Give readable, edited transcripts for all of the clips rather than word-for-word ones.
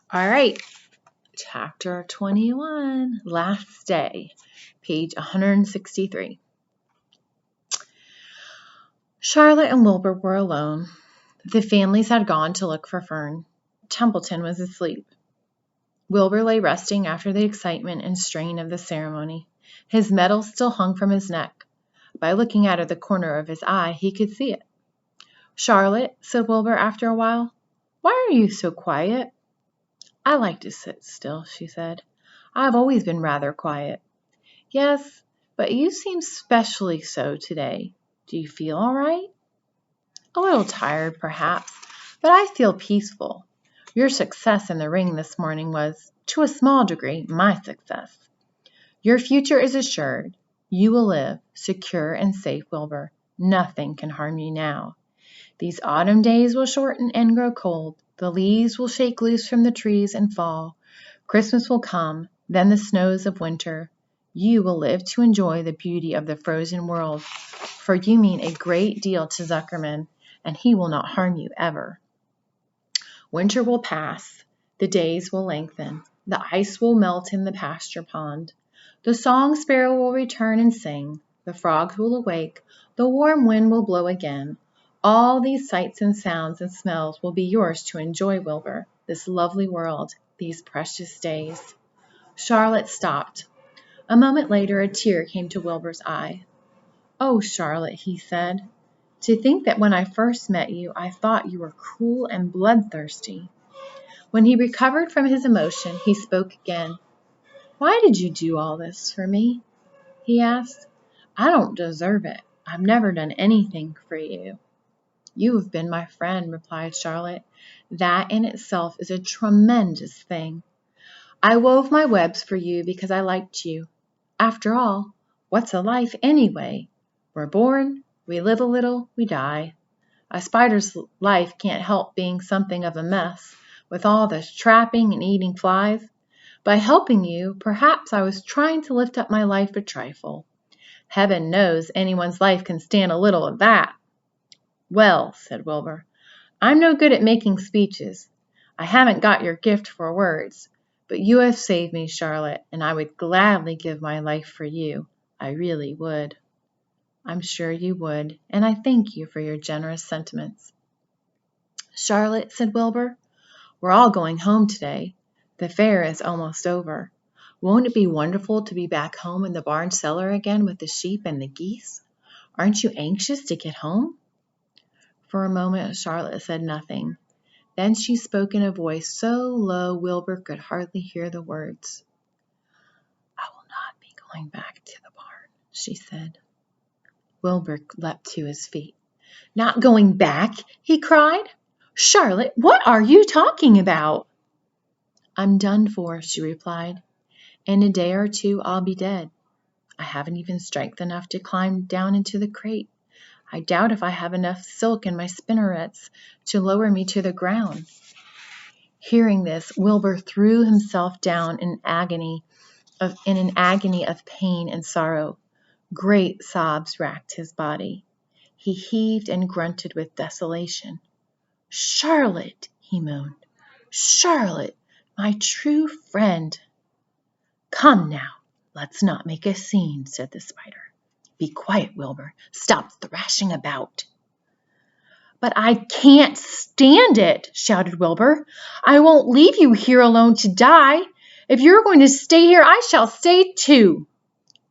All right, chapter 21, last day, page 163. Charlotte and Wilbur were alone. The families had gone to look for Fern. Templeton was asleep. Wilbur lay resting after the excitement and strain of the ceremony. His medal still hung from his neck. By looking out of the corner of his eye, he could see it. "Charlotte," said Wilbur after a while, "why are you so quiet?" "I like to sit still," she said. "I've always been rather quiet." "Yes, but you seem specially so today. Do you feel all right?" "A little tired, perhaps, but I feel peaceful. Your success in the ring this morning was, to a small degree, my success. Your future is assured. You will live, secure and safe, Wilbur. Nothing can harm you now. These autumn days will shorten and grow cold. The leaves will shake loose from the trees and fall. Christmas will come, then the snows of winter. You will live to enjoy the beauty of the frozen world, for you mean a great deal to Zuckerman, and he will not harm you ever. Winter will pass. The days will lengthen. The ice will melt in the pasture pond. The song sparrow will return and sing. The frogs will awake. The warm wind will blow again. All these sights and sounds and smells will be yours to enjoy, Wilbur, this lovely world, these precious days." Charlotte stopped. A moment later a tear came to Wilbur's eye. "Oh, Charlotte," he said, "to think that when I first met you I thought you were cruel and bloodthirsty." When he recovered from his emotion, he spoke again. "Why did you do all this for me?" he asked. "I don't deserve it. I've never done anything for you." "You have been my friend," replied Charlotte. "That in itself is a tremendous thing. I wove my webs for you because I liked you. After all, what's a life anyway? We're born, we live a little, we die. A spider's life can't help being something of a mess, with all this trapping and eating flies. By helping you, perhaps I was trying to lift up my life a trifle. Heaven knows anyone's life can stand a little of that." "Well," said Wilbur, "I'm no good at making speeches. I haven't got your gift for words. But you have saved me, Charlotte, and I would gladly give my life for you. I really would." "I'm sure you would, and I thank you for your generous sentiments." "Charlotte," said Wilbur, "we're all going home today. The fair is almost over. Won't it be wonderful to be back home in the barn cellar again with the sheep and the geese? Aren't you anxious to get home?" For a moment Charlotte said nothing. Then she spoke in a voice so low Wilbur could hardly hear the words. "I will not be going back to the barn," she said. Wilbur leapt to his feet. "Not going back?" he cried. "Charlotte, what are you talking about?" "I'm done for," she replied. "In a day or two I'll be dead. I haven't even strength enough to climb down into the crate. I doubt if I have enough silk in my spinnerets to lower me to the ground." Hearing this, Wilbur threw himself down in an agony of pain and sorrow. Great sobs racked his body. He heaved and grunted with desolation. "Charlotte," he moaned. "Charlotte, my true friend." "Come now, let's not make a scene," said the spider. "Be quiet, Wilbur. Stop thrashing about." "But I can't stand it," shouted Wilbur. "I won't leave you here alone to die. If you're going to stay here, I shall stay too."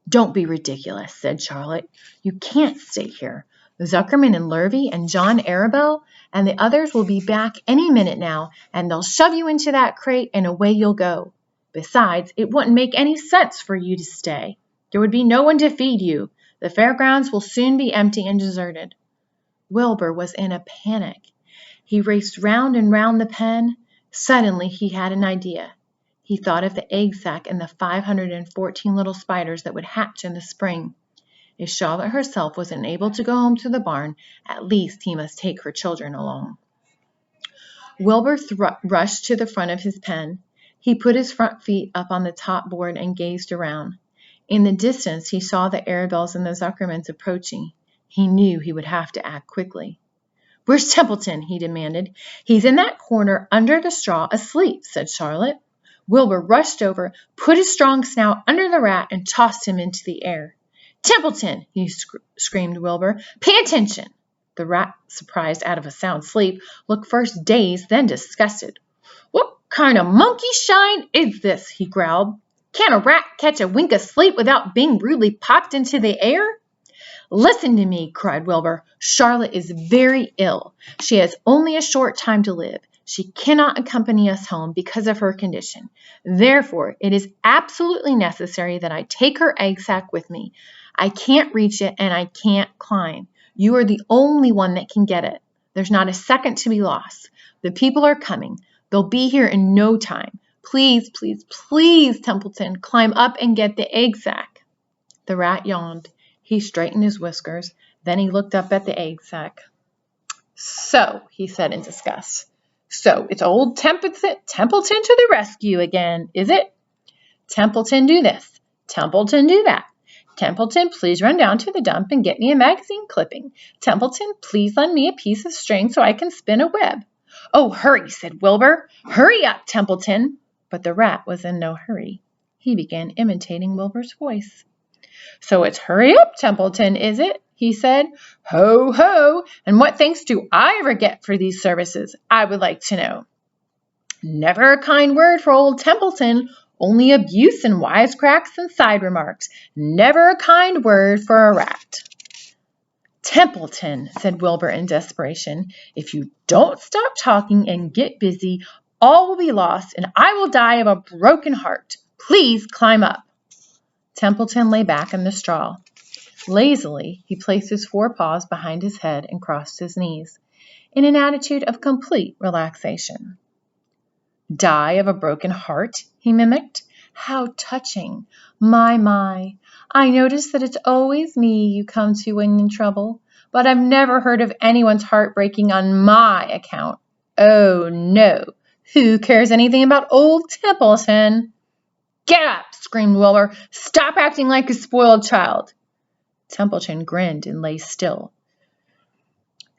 "Don't be ridiculous," said Charlotte. "You can't stay here. Zuckerman and Lurvy and John Arabelle and the others will be back any minute now, and they'll shove you into that crate and away you'll go. Besides, it wouldn't make any sense for you to stay. There would be no one to feed you. The fairgrounds will soon be empty and deserted." Wilbur was in a panic. He raced round and round the pen. Suddenly he had an idea. He thought of the egg sack and the 514 little spiders that would hatch in the spring. If Charlotte herself wasn't able to go home to the barn, at least he must take her children along. Wilbur rushed to the front of his pen. He put his front feet up on the top board and gazed around. In the distance he saw the Arabelles and the Zuckermans approaching. He knew he would have to act quickly. "Where's Templeton?" he demanded. "He's in that corner under the straw asleep," said Charlotte. Wilbur rushed over, put his strong snout under the rat, and tossed him into the air. "Templeton!" screamed Wilbur. "Pay attention!" The rat, surprised out of a sound sleep, looked first dazed, then disgusted. "What kind of monkey shine is this?" he growled. "Can't a rat catch a wink of sleep without being rudely popped into the air?" "Listen to me," cried Wilbur. "Charlotte is very ill. She has only a short time to live. She cannot accompany us home because of her condition. Therefore, it is absolutely necessary that I take her egg sac with me. I can't reach it and I can't climb. You are the only one that can get it. There's not a second to be lost. The people are coming. They'll be here in no time. Please, please, please, Templeton, climb up and get the egg sac." The rat yawned. He straightened his whiskers. Then he looked up at the egg sac. "So," he said in disgust. "So it's old Templeton to the rescue again, is it? Templeton, do this. Templeton, do that. Templeton, please run down to the dump and get me a magazine clipping. Templeton, please lend me a piece of string so I can spin a web." "Oh, hurry," said Wilbur. "Hurry up, Templeton." But the rat was in no hurry. He began imitating Wilbur's voice. "So it's hurry up, Templeton, is it?" he said. "Ho, ho! And what thanks do I ever get for these services, I would like to know?" "Never a kind word for old Templeton, only abuse and wisecracks and side remarks. Never a kind word for a rat." "Templeton," said Wilbur in desperation, "if you don't stop talking and get busy, all will be lost and I will die of a broken heart. Please climb up." Templeton lay back in the straw. Lazily, he placed his forepaws behind his head and crossed his knees, in an attitude of complete relaxation. "Die of a broken heart," he mimicked. "How touching! My. I notice that it's always me you come to when in trouble, but I've never heard of anyone's heart breaking on my account. Oh, no. Who cares anything about old Templeton?" "Get up!" screamed Wilbur. "Stop acting like a spoiled child." Templeton grinned and lay still.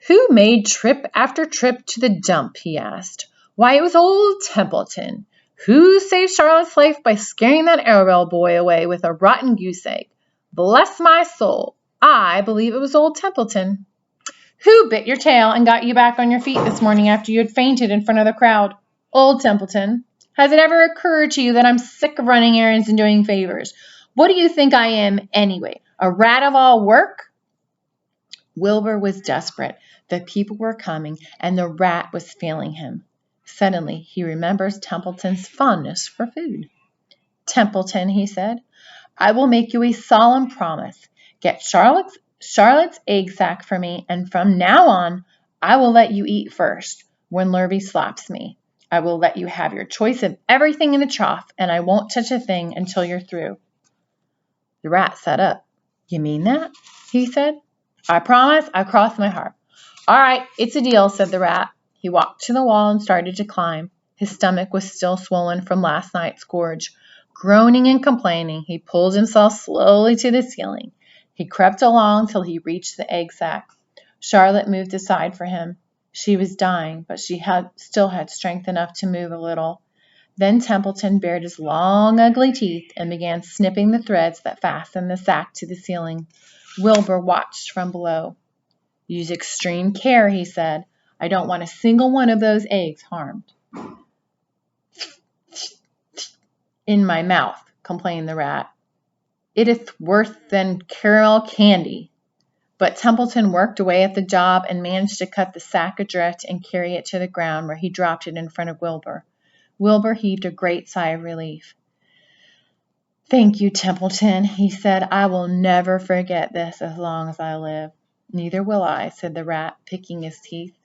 "Who made trip after trip to the dump?" he asked. "Why, it was old Templeton. Who saved Charlotte's life by scaring that Arabella boy away with a rotten goose egg? Bless my soul, I believe it was old Templeton." "Who bit your tail and got you back on your feet this morning after you had fainted in front of the crowd? Old Templeton. Has it ever occurred to you that I'm sick of running errands and doing favors? What do you think I am, anyway? A rat of all work?" Wilbur was desperate. The people were coming, and the rat was failing him. Suddenly, he remembered Templeton's fondness for food. "Templeton," he said, "I will make you a solemn promise. Get Charlotte's egg sac for me, and from now on, I will let you eat first, when Lurvy slaps me. I will let you have your choice of everything in the trough, and I won't touch a thing until you're through." The rat sat up. "You mean that?" he said. "I promise. I cross my heart." "All right, it's a deal," said the rat. He walked to the wall and started to climb. His stomach was still swollen from last night's gorge. Groaning and complaining, he pulled himself slowly to the ceiling. He crept along till he reached the egg sac. Charlotte moved aside for him. She was dying, but she still had strength enough to move a little. Then Templeton bared his long, ugly teeth and began snipping the threads that fastened the sack to the ceiling. Wilbur watched from below. "Use extreme care," he said. "I don't want a single one of those eggs harmed." "In my mouth," complained the rat. "It ith worse than caramel candy." But Templeton worked away at the job and managed to cut the sack adrift and carry it to the ground, where he dropped it in front of Wilbur. Wilbur heaved a great sigh of relief. "Thank you, Templeton," he said. "I will never forget this as long as I live." "Neither will I," said the rat, picking his teeth.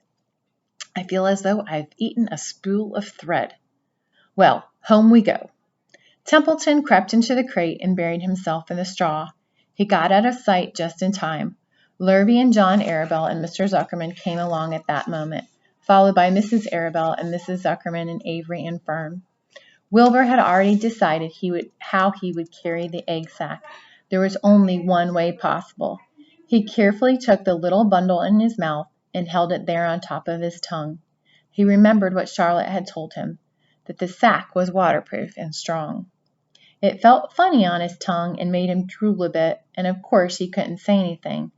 "I feel as though I've eaten a spool of thread. Well, home we go." Templeton crept into the crate and buried himself in the straw. He got out of sight just in time. Lurvy and John Arabelle and Mr. Zuckerman came along at that moment, followed by Mrs. Arabelle and Mrs. Zuckerman and Avery and Fern. Wilbur had already decided how he would carry the egg sac. There was only one way possible. He carefully took the little bundle in his mouth and held it there on top of his tongue. He remembered what Charlotte had told him, that the sack was waterproof and strong. It felt funny on his tongue and made him drool a bit, and of course he couldn't say anything.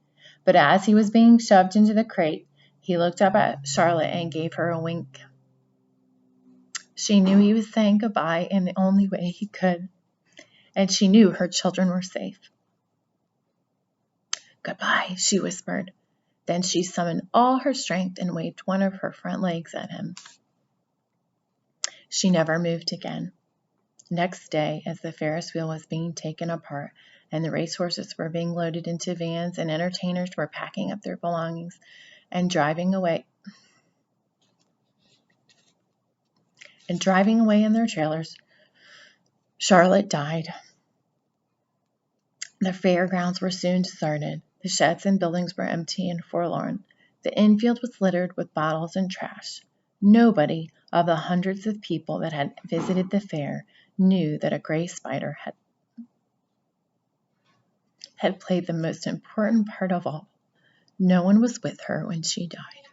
But as he was being shoved into the crate, he looked up at Charlotte and gave her a wink. She knew he was saying goodbye in the only way he could, and she knew her children were safe. "Goodbye," she whispered. Then she summoned all her strength and waved one of her front legs at him. She never moved again. Next day, as the Ferris wheel was being taken apart and the racehorses were being loaded into vans and entertainers were packing up their belongings and driving away in their trailers, Charlotte died. The fairgrounds were soon deserted. The sheds and buildings were empty and forlorn. The infield was littered with bottles and trash. Nobody of the hundreds of people that had visited the fair knew that a gray spider had played the most important part of all. No one was with her when she died.